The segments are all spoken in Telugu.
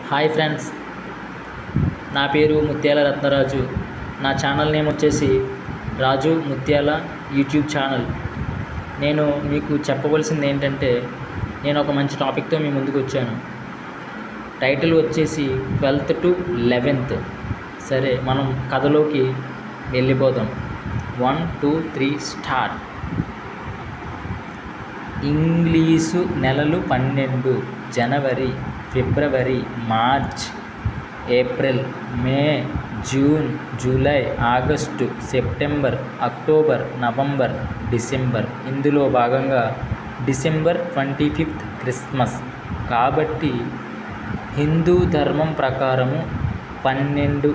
హాయ్ ఫ్రెండ్స్, నా పేరు ముత్యాల రత్నరాజు. నా ఛానల్ నేమ్ వచ్చేసి రాజు ముత్యాల యూట్యూబ్ ఛానల్. నేను మీకు చెప్పవలసింది ఏంటంటే, నేను ఒక మంచి టాపిక్తో మీ ముందుకు వచ్చాను. టైటిల్ వచ్చేసి 12th to 11th. సరే, మనం కథలోకి వెళ్ళిపోదాం. 1 2 3 స్టార్ట్. ఇంగ్లీషు నెలలు 12: జనవరి, ఫిబ్రవరి, March, April, May, June, July, August, September, October, November, December. ఇందులో భాగంగా డిసెంబర్ 25th క్రిస్మస్. కాబట్టి హిందూ ధర్మం ప్రకారము 12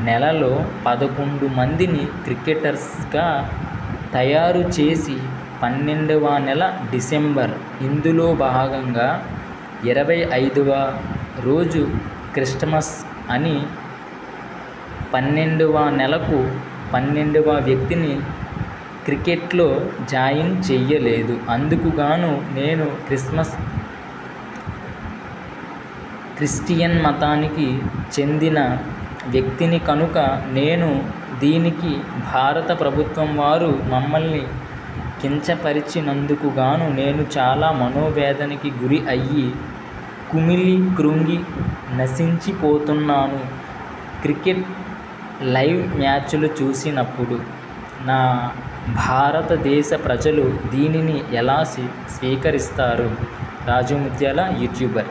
నెలలో 11 మందిని క్రికెటర్స్గా తయారు చేసి 12వ నెల డిసెంబర్, ఇందులో భాగంగా 25వ రోజు క్రిస్మస్ అని 12వ నెలకు 12వ వ్యక్తిని క్రికెట్లో జాయిన్ చెయ్యలేదు. అందుకు గాను నేను క్రిస్టియన్ మతానికి చెందిన వ్యక్తిని కనుక నేను దీనికి భారత ప్రభుత్వం వారు మమ్మల్ని కించపరిచినందుకు గాను నేను చాలా మనోవేదనకి గురి అయ్యి కుమిలి కృంగి నశించిపోతున్నాను. క్రికెట్ లైవ్ మ్యాచ్లు చూసినప్పుడు నా భారతదేశ ప్రజలు దీనిని ఎలా స్వీకరిస్తారు? రాజు ముత్యాల యూట్యూబర్.